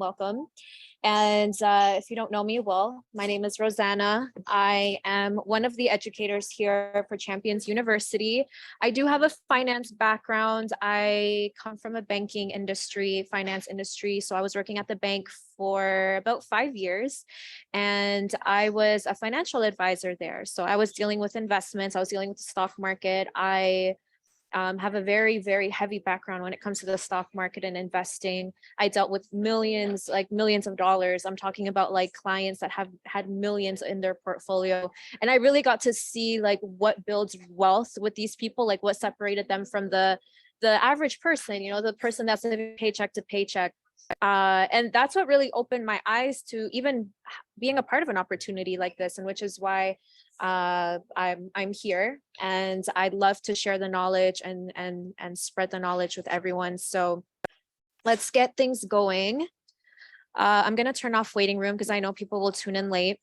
welcome. And if you don't know me, well, my name is Rosanna. I am one of the educators here for Champions University. I do have a finance background. I come from a banking industry, finance industry. So I was working at the bank for about 5 years, and I was a financial advisor there. So I was dealing with investments. I was dealing with the stock market. I have a very, very heavy background when it comes to the stock market and investing. I dealt with millions, like millions of dollars. I'm talking about like clients that have had millions in their portfolio. And I really got to see like what builds wealth with these people, like what separated them from the average person, the person that's living paycheck to paycheck. And that's what really opened my eyes to even being a part of an opportunity like this, and which is why I'm here, and I'd love to share the knowledge and spread the knowledge with everyone. So let's get things going. I'm going to turn off waiting room because I know people will tune in late.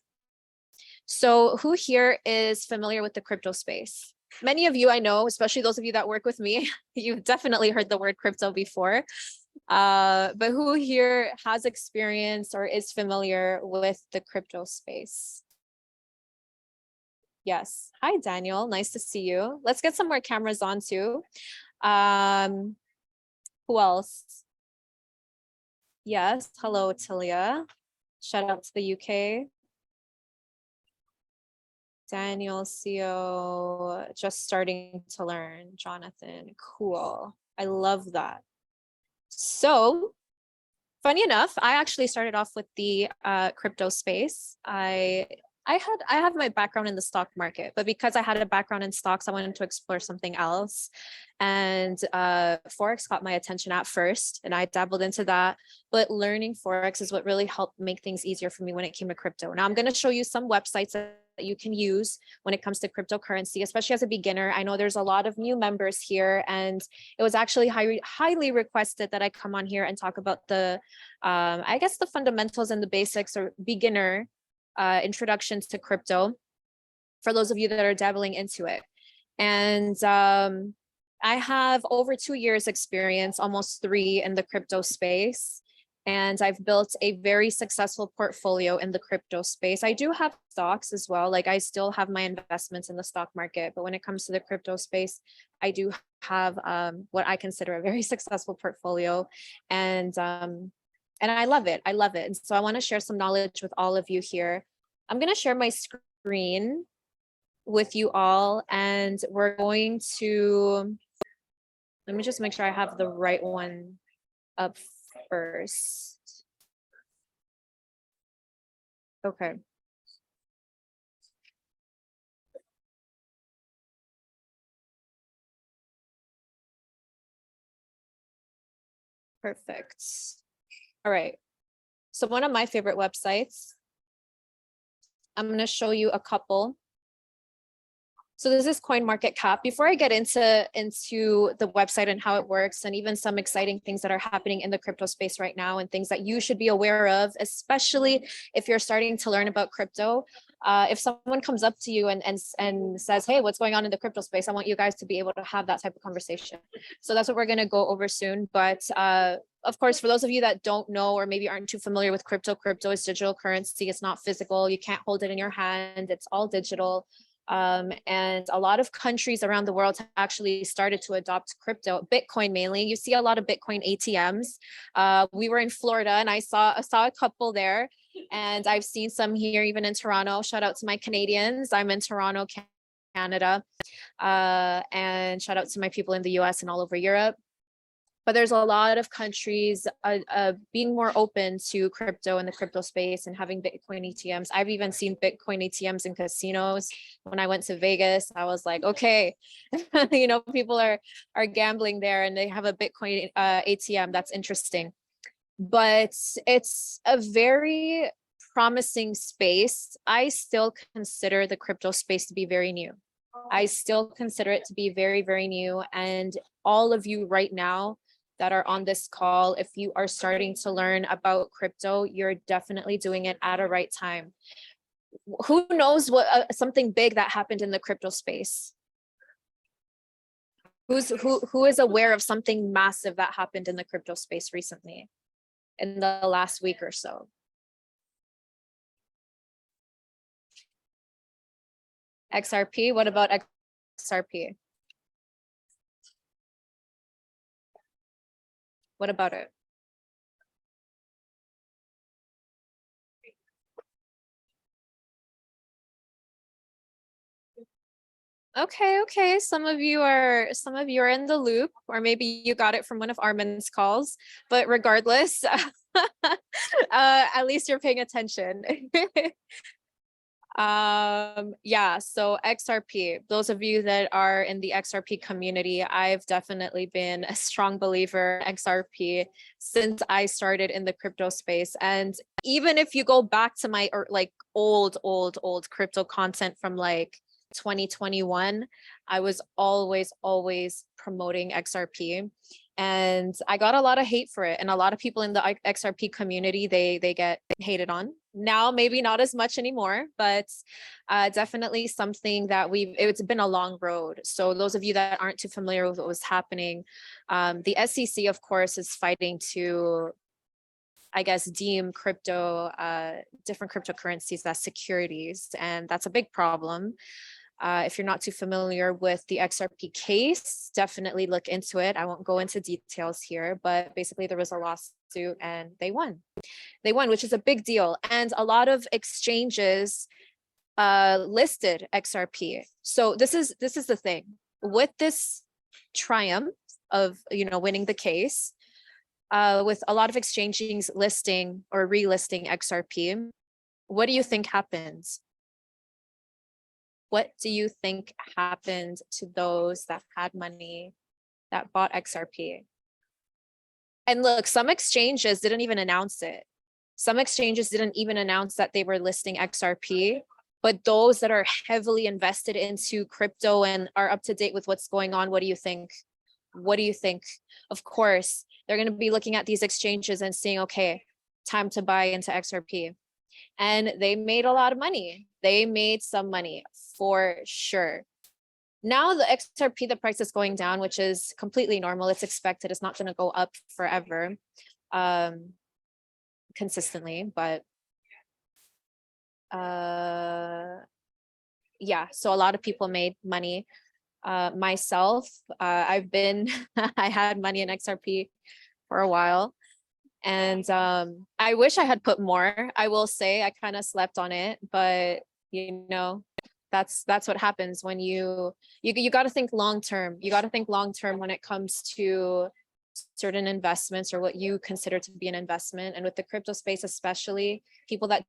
So who here is familiar with the crypto space? Many of you I know, especially those of you that work with me, you've definitely heard the word crypto before. But who here has experience or is familiar with the crypto space? Yes. Hi, Daniel. Nice to see you. Let's get some more cameras on too. Who else? Yes. Hello, Talia. Shout out to the UK. Daniel, CEO, just starting to learn. Jonathan, cool. I love that. So, funny enough, I actually started off with the crypto space. I have my background in the stock market, but because I had a background in stocks, I wanted to explore something else. And Forex caught my attention at first, and I dabbled into that. But learning Forex is what really helped make things easier for me when it came to crypto. Now I'm going to show you some websites that you can use when it comes to cryptocurrency, especially as a beginner. I know there's a lot of new members here, and it was actually highly requested that I come on here and talk about the, I guess, the fundamentals and the basics or beginner introductions to crypto for those of you that are dabbling into it. And I have over 2 years experience, almost 3 in the crypto space. And I've built a very successful portfolio in the crypto space. I do have stocks as well. Like I still have my investments in the stock market, but when it comes to the crypto space, I do have what I consider a very successful portfolio. And I love it. I love it. And so I want to share some knowledge with all of you here. I'm going to share my screen with you all, and we're going to, let me just make sure I have the right one up first. Okay. Perfect. All right. So one of my favorite websites, I'm going to show you a couple. So this is CoinMarketCap. Before I get into the website and how it works, and even some exciting things that are happening in the crypto space right now and things that you should be aware of, especially if you're starting to learn about crypto. If someone comes up to you and says, hey, what's going on in the crypto space? I want you guys to be able to have that type of conversation. So that's what we're going to go over soon. But of course, for those of you that don't know or maybe aren't too familiar with crypto, crypto is digital currency. It's not physical. You can't hold it in your hand. It's all digital. And a lot of countries around the world have actually started to adopt crypto, Bitcoin mainly. You see a lot of Bitcoin ATMs. We were in Florida and I saw a couple there, and I've seen some here even in Toronto. Shout out to my Canadians. I'm in Toronto, Canada. And shout out to my people in the US and all over Europe. But there's a lot of countries being more open to crypto and the crypto space and having Bitcoin ATMs. I've even seen Bitcoin ATMs in casinos. When I went to Vegas, I was like, okay, people are gambling there and they have a Bitcoin ATM. That's interesting. But it's a very promising space. I still consider the crypto space to be very new. I still consider it to be very, very new. And all of you right now that are on this call, if you are starting to learn about crypto, you're definitely doing it at a right time. Who knows what something big that happened in the crypto space? Who is aware of something massive that happened in the crypto space recently? in the last week or so. XRP, what about XRP? What about it? Okay. Some of you are in the loop, or maybe you got it from one of Armin's calls, but regardless, at least you're paying attention. Yeah, so XRP, those of you that are in the XRP community, I've definitely been a strong believer in XRP since I started in the crypto space. And even if you go back to my like old crypto content from like 2021, I was always promoting XRP. And I got a lot of hate for it. And a lot of people in the XRP community, they get hated on. Now, maybe not as much anymore, but definitely something that it's been a long road. So those of you that aren't too familiar with what was happening, the SEC, of course, is fighting to, I guess, deem different cryptocurrencies as securities. And that's a big problem. If you're not too familiar with the XRP case, definitely look into it. I won't go into details here, but basically there was a lawsuit and they won. They won, which is a big deal. And a lot of exchanges listed XRP. So this is the thing. With this triumph of, winning the case, with a lot of exchanges listing or relisting XRP, what do you think happens? What do you think happened to those that had money that bought XRP? And look, some exchanges didn't even announce it. Some exchanges didn't even announce that they were listing XRP, but those that are heavily invested into crypto and are up to date with what's going on, what do you think? What do you think? Of course, they're going to be looking at these exchanges and saying, okay, time to buy into XRP. And they made a lot of money. They made some money for sure. Now the XRP, the price is going down, which is completely normal. It's expected. It's not going to go up forever, consistently. But yeah, so a lot of people made money. Myself, I had money in XRP for a while. And I wish I had put more. I will say I kind of slept on it, but that's what happens when you got to think long term. You got to think long term when it comes to certain investments or what you consider to be an investment. And with the crypto space, especially, people that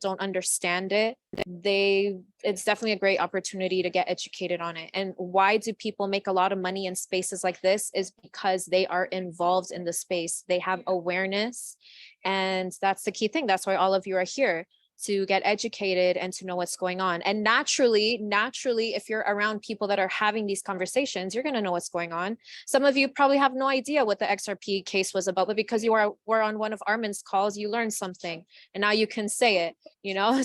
don't understand it, it's definitely a great opportunity to get educated on it. And why do people make a lot of money in spaces like this is because they are involved in the space. They have awareness, and that's the key thing. That's why all of you are here, to get educated and to know what's going on. And naturally, if you're around people that are having these conversations, you're going to know what's going on. Some of you probably have no idea what the XRP case was about, but because you were on one of Armin's calls, you learned something and now you can say it,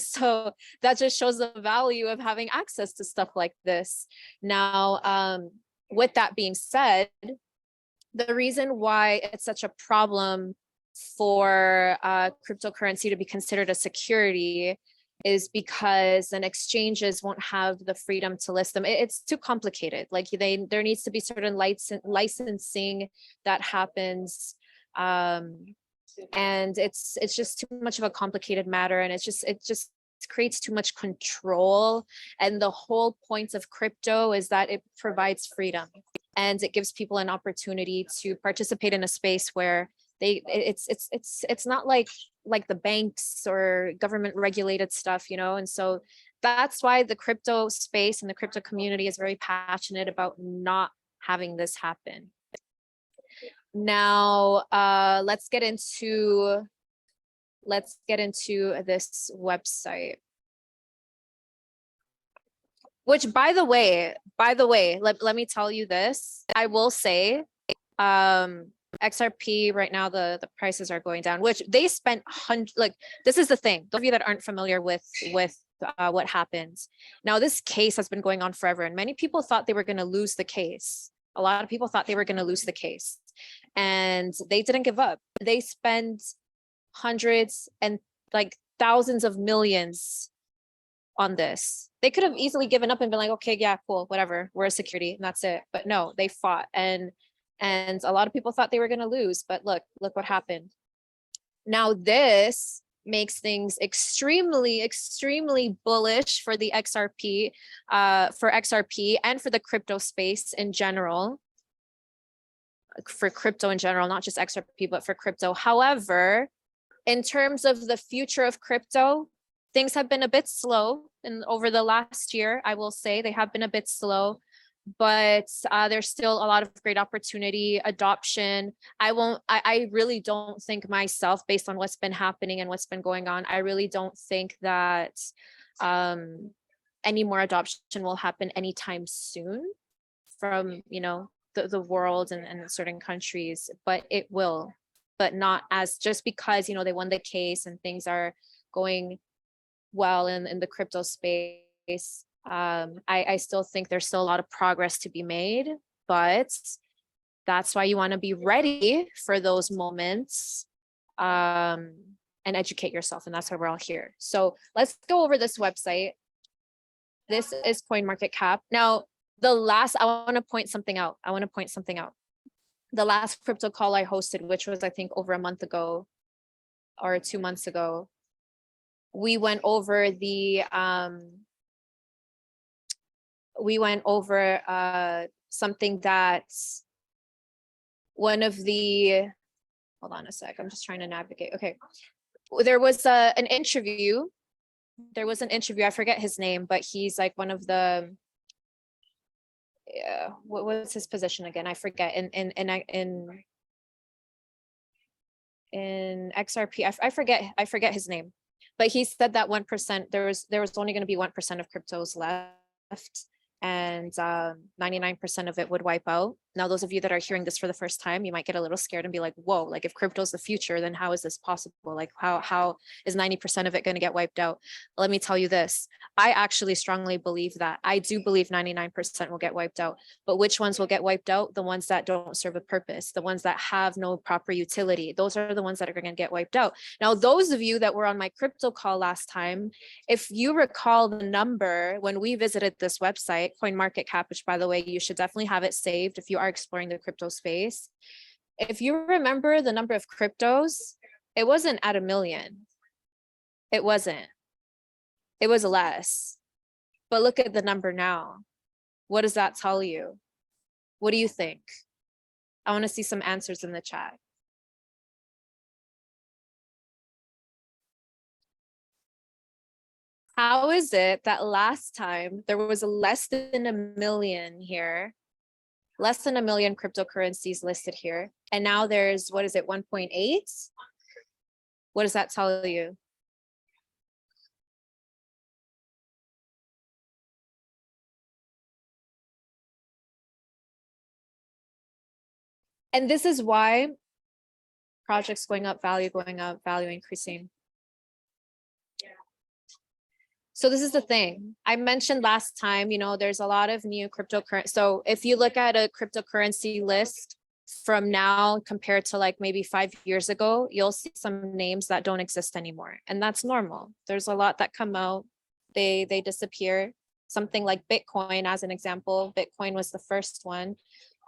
so that just shows the value of having access to stuff like this. Now, with that being said, the reason why it's such a problem for cryptocurrency to be considered a security is because then exchanges won't have the freedom to list them. It's too complicated. Like there needs to be certain licensing that happens, and it's just too much of a complicated matter, and it just creates too much control. And the whole point of crypto is that it provides freedom, and it gives people an opportunity to participate in a space where it's not like the banks or government regulated stuff, and so that's why the crypto space and the crypto community is very passionate about not having this happen. Now, let's get into this website, which by the way, let me tell you this. I will say, XRP right now, the prices are going down, which they spent this is the thing. Those of you that aren't familiar with what happens now, this case has been going on forever, and many people thought they were going to lose the case. A lot of people thought they were going to lose the case. and they didn't give up. They spent hundreds and like thousands of millions on this. They could have easily given up and been like, okay, yeah, cool, whatever, we're a security and that's it. But no, they fought, and a lot of people thought they were going to lose, but look what happened. Now this makes things extremely bullish for the XRP, and for the crypto space in general. For crypto in general, not just XRP, but for crypto. However, in terms of the future of crypto, things have been a bit slow, and over the last year, I will say they have been a bit slow, but there's still a lot of great opportunity, adoption. I really don't think myself, based on what's been happening and what's been going on, I really don't think that any more adoption will happen anytime soon from, the world and certain countries, but it will, but not as just because, they won the case and things are going well in the crypto space. I still think there's still a lot of progress to be made, but that's why you want to be ready for those moments, and educate yourself. And that's why we're all here. So let's go over this website. This is CoinMarketCap. Now, I want to point something out. The last crypto call I hosted, which was, I think, over a month ago or 2 months ago, we went over something that one of the, hold on a sec, I'm just trying to navigate. Okay. There was an interview. I forget his name, but he's like one of the, what was his position again? I forget. In XRP, I forget his name, but he said that 1%, there was only going to be 1% of cryptos left, and 99% of it would wipe out. Now, those of you that are hearing this for the first time, you might get a little scared and be like, whoa, like if crypto is the future, then how is this possible? Like how is 90% of it going to get wiped out? Let me tell you this. I actually strongly believe that. I do believe 99% will get wiped out, but which ones will get wiped out? The ones that don't serve a purpose, the ones that have no proper utility. Those are the ones that are going to get wiped out. Now, those of you that were on my crypto call last time, if you recall the number when we visited this website, CoinMarketCap, which by the way, you should definitely have it saved if you are exploring the crypto space. If you remember the number of cryptos, it wasn't at 1 million. It wasn't. It was less. But look at the number now. What does that tell you? What do you think? I want to see some answers in the chat. How is it that last time there was less than 1 million here, less than 1 million cryptocurrencies listed here, and now there's, what is it, 1.8? What does that tell you? And this is why projects going up, value increasing. So this is the thing I mentioned last time, there's a lot of new cryptocurrency. So if you look at a cryptocurrency list from now compared to like maybe 5 years ago, you'll see some names that don't exist anymore. And that's normal. There's a lot that come out, they disappear. Something like Bitcoin, as an example, Bitcoin was the first one.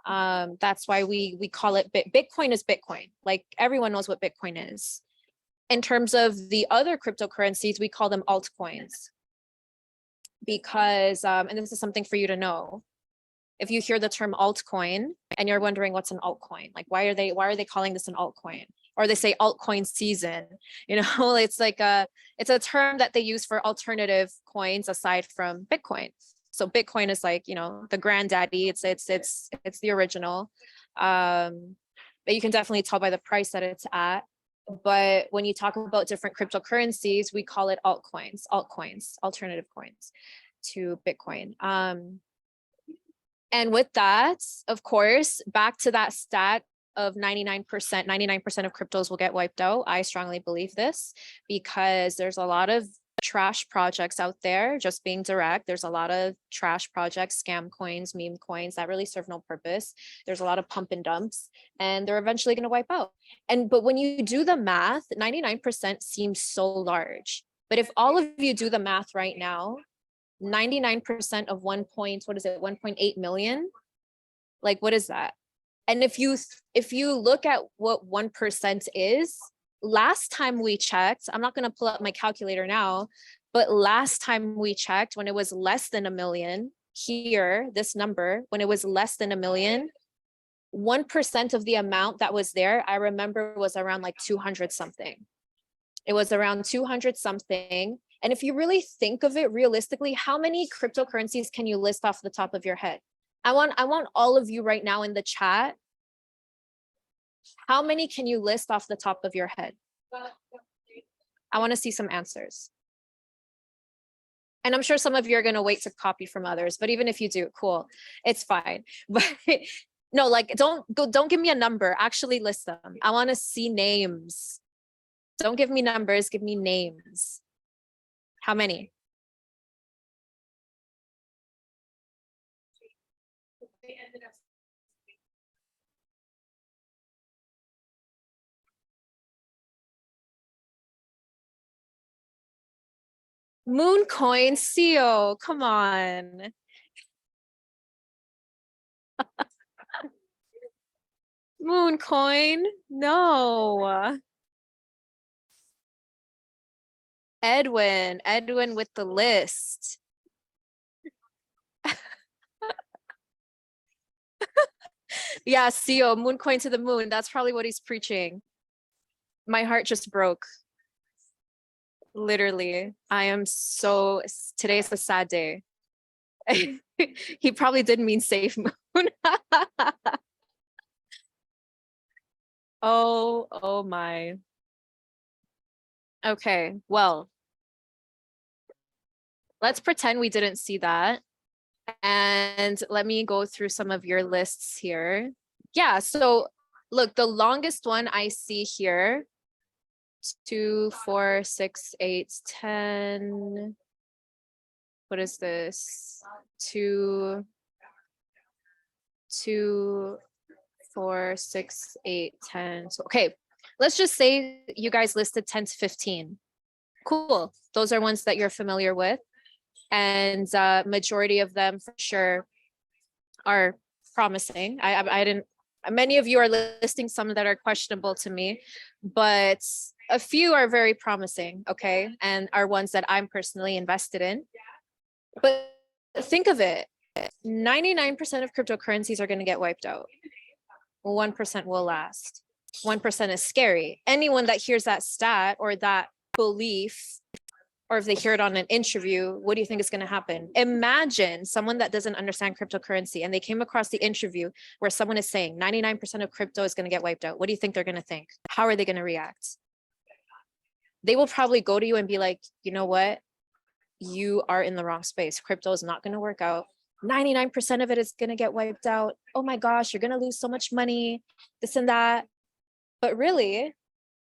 That's why we call it Bitcoin is Bitcoin. Like everyone knows what Bitcoin is. In terms of the other cryptocurrencies, we call them altcoins. Because, and this is something for you to know, if you hear the term altcoin and you're wondering what's an altcoin, like why are they calling this an altcoin? Or they say altcoin season, it's like it's a term that they use for alternative coins aside from Bitcoin. So Bitcoin is like, the granddaddy, it's the original. But you can definitely tell by the price that it's at. But when you talk about different cryptocurrencies, we call it altcoins, alternative coins to Bitcoin. And with that, of course, back to that stat of 99% of cryptos will get wiped out. I strongly believe this because there's a lot of trash projects out there, just being direct. There's a lot of trash projects, scam coins, meme coins that really serve no purpose. There's a lot of pump and dumps, and they're eventually going to wipe out. But when you do the math, 99% seems so large. But if all of you do the math right now, 99% of 1.8 million, like what is that? And if you look at what 1% is, last time we checked, I'm not going to pull up my calculator now, but last time we checked, when it was less than a million, here, this number, when it was less than a million, 1% of the amount that was there, I remember, was around like 200 something. It was around 200 something. And if you really think of it realistically, how many cryptocurrencies can you list off the top of your head? I want all of you right now in the chat. How many can you list off the top of your head? I want to see some answers. And I'm sure some of you are going to wait to copy from others, but even if you do, cool, it's fine. But no, like don't give me a number, actually list them. I want to see names. Don't give me numbers, give me names. How many? Mooncoin, CEO, come on. Mooncoin, no. Edwin with the list. Yeah, CEO, Mooncoin to the moon. That's probably what he's preaching. My heart just broke. Literally, today's a sad day. He probably did mean safe moon. Oh my. Okay, well, let's pretend we didn't see that. And let me go through some of your lists here. Yeah, so look, the longest one I see here, 2, 4, 6, 8, 10. What is this? 2, 4, 6, 8, 10. So, okay, let's just say you guys listed 10 to 15. Cool. Those are ones that you're familiar with. And majority of them for sure are promising. I didn't, many of you are listing some that are questionable to me, but a few are very promising, okay? And are ones that I'm personally invested in. But think of it, 99% of cryptocurrencies are going to get wiped out. 1% will last. 1% is scary. Anyone that hears that stat or that belief, or if they hear it on an interview, what do you think is going to happen? Imagine someone that doesn't understand cryptocurrency and they came across the interview where someone is saying 99% of crypto is going to get wiped out. What do you think they're going to think? How are they going to react? They will probably go to you and be like, you know what? You are in the wrong space. Crypto is not going to work out. 99% of it is going to get wiped out. Oh my gosh, you're going to lose so much money, this and that. But really,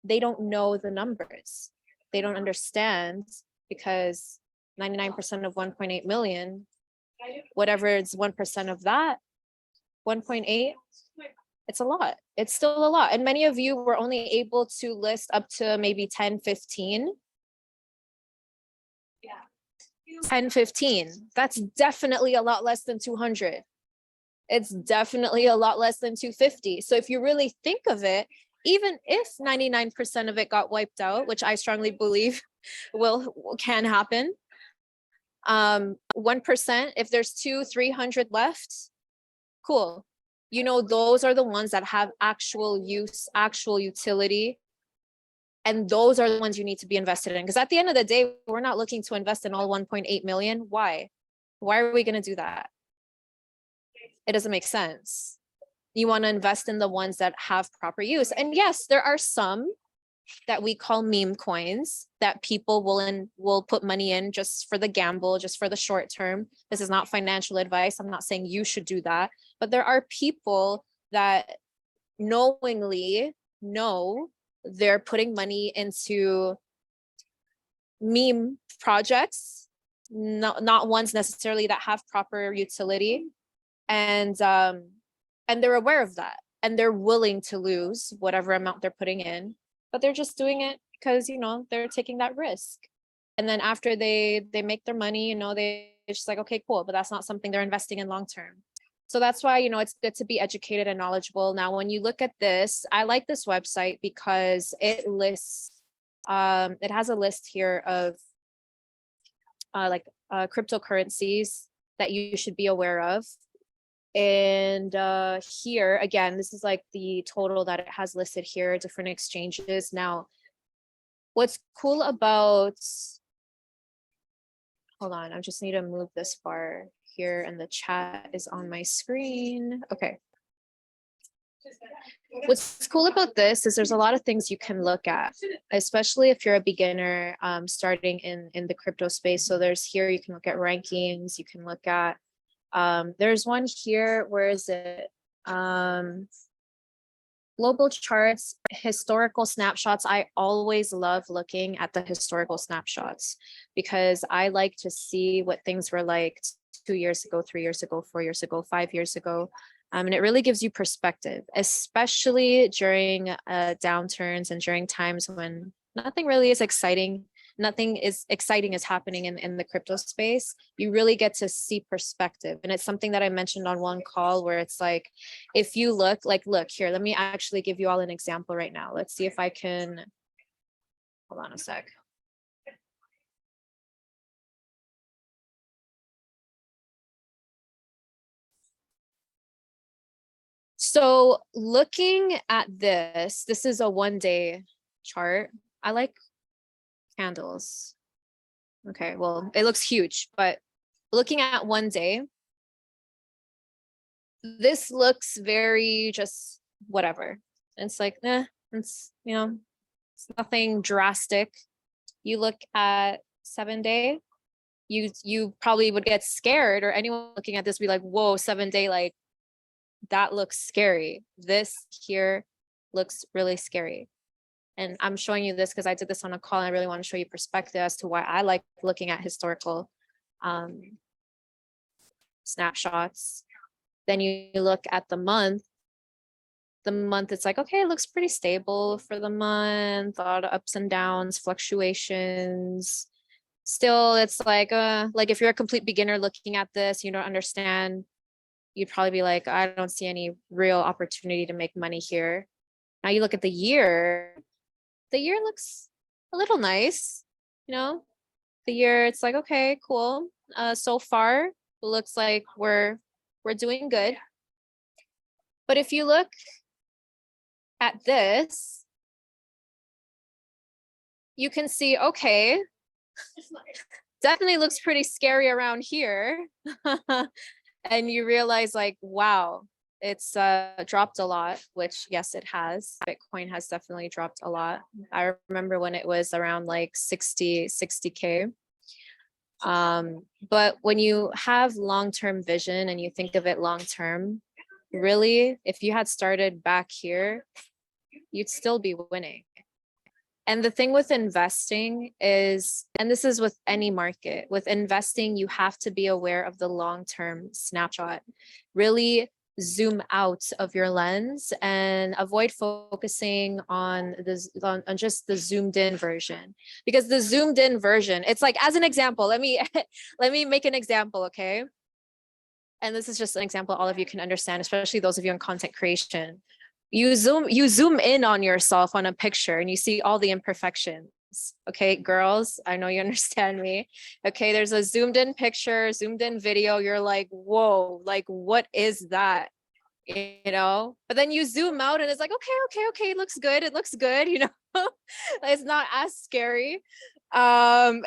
they don't know the numbers. They don't understand, because 99% of 1.8 million, whatever is 1% of that, 1.8, it's a lot. It's still a lot. And many of you were only able to list up to maybe 10, 15. 10, 15. That's definitely a lot less than 200. It's definitely a lot less than 250. So if you really think of it, even if 99% of it got wiped out, which I strongly believe can happen, 1%, if there's 300 left, cool. You know, those are the ones that have actual use, actual utility. And those are the ones you need to be invested in. Because at the end of the day, we're not looking to invest in all 1.8 million. Why? Why are we going to do that? It doesn't make sense. You want to invest in the ones that have proper use. And yes, there are some that we call meme coins that people will put money in just for the gamble, just for the short term. This is not financial advice. I'm not saying you should do that. But there are people that knowingly know they're putting money into meme projects, not ones necessarily that have proper utility. And they're aware of that, and they're willing to lose whatever amount they're putting in, but they're just doing it because, you know, they're taking that risk. And then after they make their money, you know, they it's just like, okay, cool, but that's not something they're investing in long term. So that's why, you know, it's good to be educated and knowledgeable. Now, when you look at this, I like this website because it lists, it has a list here of cryptocurrencies that you should be aware of. And here again, this is like the total that it has listed here, different exchanges. Now, what's cool about, hold on, I just need to move this bar here, and the chat is on my screen. Okay. What's cool about this is there's a lot of things you can look at, especially if you're a beginner starting in the crypto space. So there's here, you can look at rankings, you can look at, there's one here, where is it? Global charts, historical snapshots. I always love looking at the historical snapshots because I like to see what things were like 2 years ago, 3 years ago, 4 years ago, 5 years ago. And it really gives you perspective, especially during downturns and during times when nothing really is exciting. Nothing is exciting is happening in the crypto space. You really get to see perspective. And it's something that I mentioned on one call where it's like, if you look here, let me actually give you all an example right now. Let's see if I can, hold on a sec. So looking at this is a 1-day chart. I like candles. Okay, well, it looks huge, but looking at 1 day, this looks very just whatever. It's like, it's, you know, it's nothing drastic. You look at 7-day, you probably would get scared, or anyone looking at this be like, whoa, 7-day, like that looks scary. This here looks really scary. And I'm showing you this because I did this on a call, and I really want to show you perspective as to why I like looking at historical snapshots. Then you look at the month. The month, it's like, okay, it looks pretty stable for the month, a lot of ups and downs, fluctuations. Still, it's like if you're a complete beginner looking at this, you don't understand, you'd probably be like, I don't see any real opportunity to make money here. Now you look at the year looks a little nice, you know, the year, it's like, okay, cool. So far, it looks like we're doing good. But if you look at this, you can see, okay, definitely looks pretty scary around here. And you realize like, wow, it's dropped a lot, which yes, it has. Bitcoin has definitely dropped a lot. I remember when it was around like 60K. But when you have long-term vision and you think of it long-term, really, if you had started back here, you'd still be winning. And the thing with investing is, and this is with any market, with investing, you have to be aware of the long-term snapshot. Really zoom out of your lens and avoid focusing on just the zoomed in version, because the zoomed in version, it's like, as an example, let me make an example, okay? And this is just an example all of you can understand, especially those of you in content creation. You zoom in on yourself on a picture and you see all the imperfections. Okay, girls, I know you understand me. Okay, there's a zoomed in picture, zoomed in video. You're like, whoa, like, what is that? You know, but then you zoom out and it's like, okay, it looks good. It looks good, you know, it's not as scary. No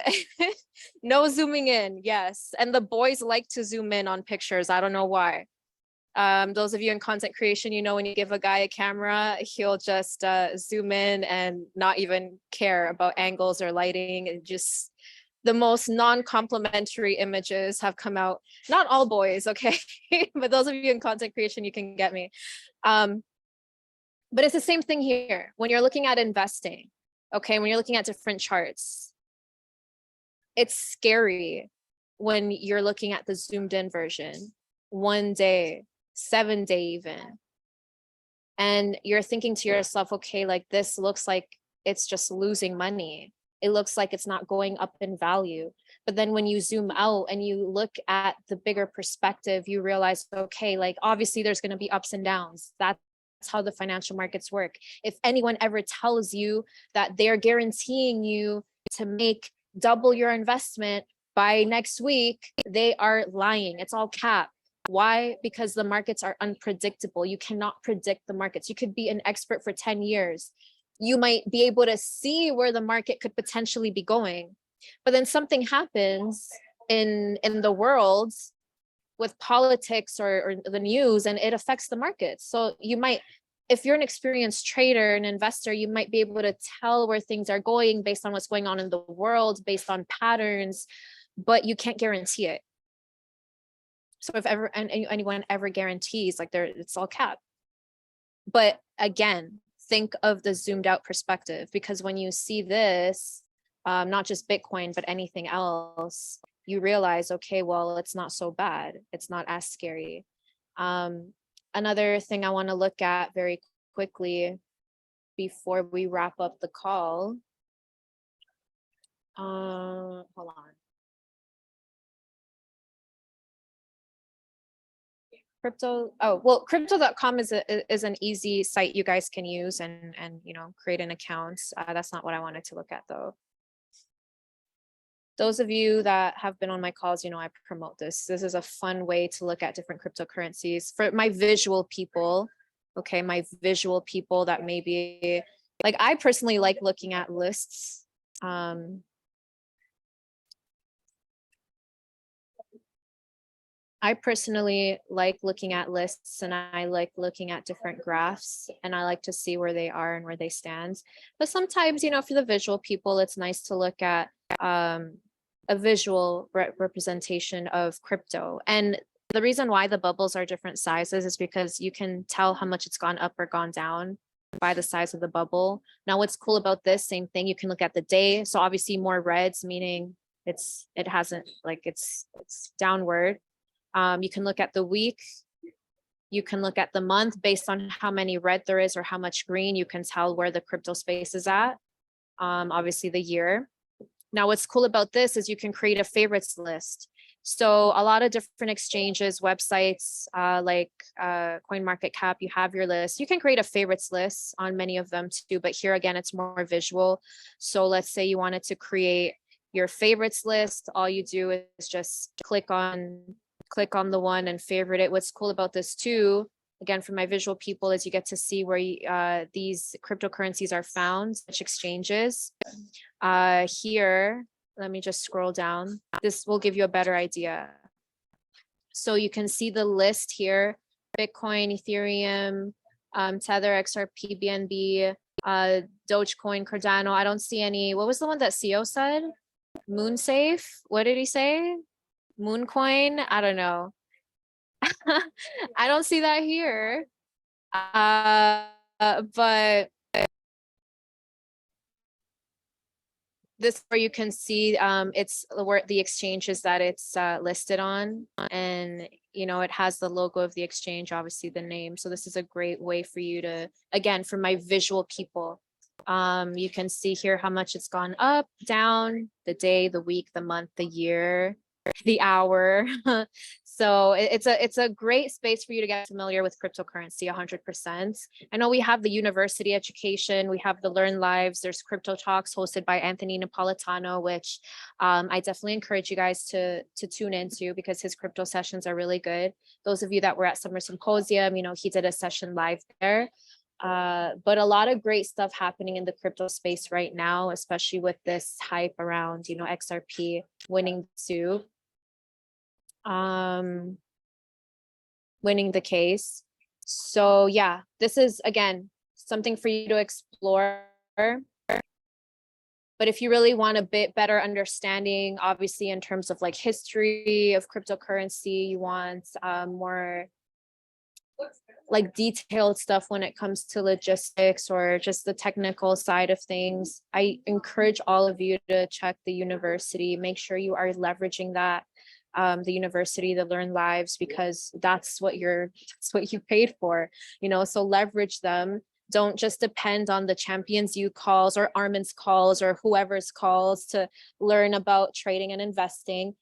zooming in, yes. And the boys like to zoom in on pictures. I don't know why. Those of you in content creation, you know, when you give a guy a camera, he'll just zoom in and not even care about angles or lighting. And just the most non-complimentary images have come out. Not all boys, okay? But those of you in content creation, you can get me. But it's the same thing here. When you're looking at investing, okay, when you're looking at different charts, it's scary when you're looking at the zoomed in version, 1 day, 7 day even. And you're thinking to yourself, okay, like this looks like it's just losing money. It looks like it's not going up in value. But then when you zoom out and you look at the bigger perspective, you realize, okay, like obviously there's going to be ups and downs. That's how the financial markets work. If anyone ever tells you that they're guaranteeing you to make double your investment by next week, they are lying. It's all cap. Why? Because the markets are unpredictable. You cannot predict the markets. You could be an expert for 10 years. You might be able to see where the market could potentially be going. But then something happens in the world with politics or the news, and it affects the markets. So you might, if you're an experienced trader and investor, you might be able to tell where things are going based on what's going on in the world, based on patterns, but you can't guarantee it. So if ever anyone ever guarantees, like it's all cap. But again, think of the zoomed out perspective, because when you see this, not just Bitcoin, but anything else, you realize, okay, well, it's not so bad. It's not as scary. Another thing I want to look at very quickly before we wrap up the call. Hold on. Crypto.com is an easy site you guys can use and create an account. That's not what I wanted to look at though. Those of you that have been on my calls, I promote this. This is a fun way to look at different cryptocurrencies for my visual people. Okay, my visual people that maybe, like, I personally like looking at lists. I personally like looking at lists, and I like looking at different graphs, and I like to see where they are and where they stand. But sometimes, for the visual people, it's nice to look at a visual representation of crypto. And the reason why the bubbles are different sizes is because you can tell how much it's gone up or gone down by the size of the bubble. Now, what's cool about this, same thing, you can look at the day. So obviously more reds, meaning it's downward. You can look at the week. You can look at the month based on how many red there is or how much green. You can tell where the crypto space is at. Obviously the year. Now, what's cool about this is you can create a favorites list. So a lot of different exchanges, websites, like CoinMarketCap, you have your list. You can create a favorites list on many of them too, but here again, it's more visual. So let's say you wanted to create your favorites list. All you do is just click on the one and favorite it. What's cool about this too, again, for my visual people, is you get to see where these cryptocurrencies are found, which exchanges. Here, let me just scroll down. This will give you a better idea. So you can see the list here: Bitcoin, Ethereum, Tether, XRP, BNB, Dogecoin, Cardano. I don't see any. What was the one that CEO said? Moonsafe? What did he say? Mooncoin? I don't know. I don't see that here. But this, where you can see it's where the exchanges that it's listed on, and it has the logo of the exchange, obviously the name. So this is a great way for you to, again, for my visual people, you can see here how much it's gone up, down, the day, the week, the month, the year, the hour. So it's a great space for you to get familiar with cryptocurrency 100%. I know we have the university education, we have the Learn Lives, there's crypto talks hosted by Anthony Napolitano, which I definitely encourage you guys to tune into, because his crypto sessions are really good. Those of you that were at Summer Symposium, he did a session live there. But a lot of great stuff happening in the crypto space right now, especially with this hype around, XRP winning too. Winning the case. So yeah, this is, again, something for you to explore. But if you really want a bit better understanding, obviously in terms of like history of cryptocurrency, you want more like detailed stuff when it comes to logistics or just the technical side of things, I encourage all of you to check the university. Make sure you are leveraging that, the university, the Learn Lives, because that's what you paid for, you know, so leverage them. Don't just depend on the Champions U calls or Armin's calls or whoever's calls to learn about trading and investing.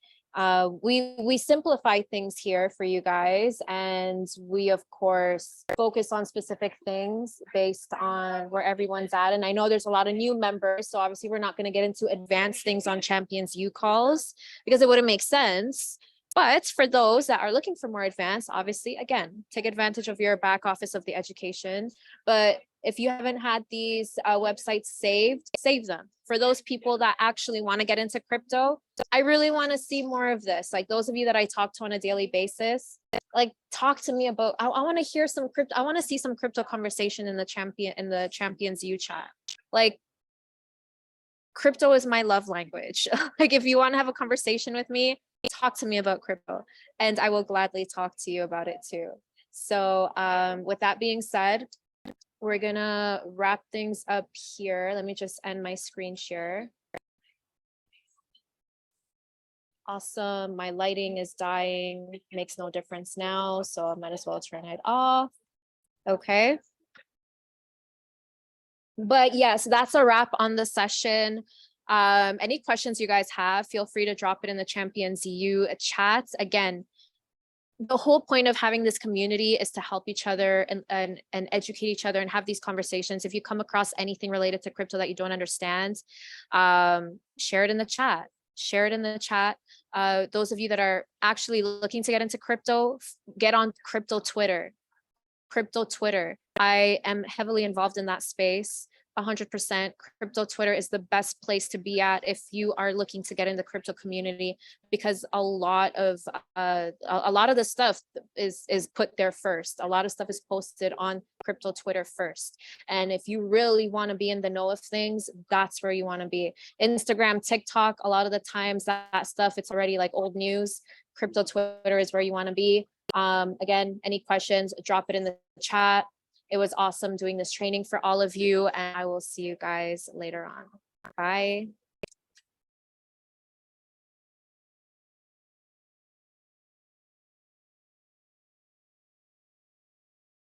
We simplify things here for you guys, and we of course focus on specific things based on where everyone's at. And I know there's a lot of new members, so obviously we're not going to get into advanced things on Champions U calls because it wouldn't make sense. But for those that are looking for more advanced, obviously, again, take advantage of your back office of the education. But if you haven't had these websites saved, save them. For those people that actually want to get into crypto, I really want to see more of this. Like those of you that I talk to on a daily basis, like talk to me about, I want to hear some crypto. I want to see some crypto conversation in the Champions U chat. Like crypto is my love language. Like if you want to have a conversation with me, talk to me about crypto and I will gladly talk to you about it too. So with that being said, we're gonna wrap things up here. Let me just end my screen share. Awesome, my lighting is dying, makes no difference now, so I might as well turn it off. Okay. But yes, that's a wrap on the session. Any questions you guys have, feel free to drop it in the Champions U chat. Again, the whole point of having this community is to help each other and educate each other and have these conversations. If you come across anything related to crypto that you don't understand, share it in the chat. Share it in the chat. Those of you that are actually looking to get into crypto, get on crypto Twitter. Crypto Twitter. I am heavily involved in that space. 100%. Crypto Twitter is the best place to be at if you are looking to get in the crypto community, because a lot of the stuff is put there first. A lot of stuff is posted on crypto Twitter first. And if you really want to be in the know of things, that's where you want to be. Instagram, TikTok, a lot of the times that stuff, it's already like old news. Crypto Twitter is where you want to be. Again, any questions, drop it in the chat. It was awesome doing this training for all of you, and I will see you guys later on. Bye.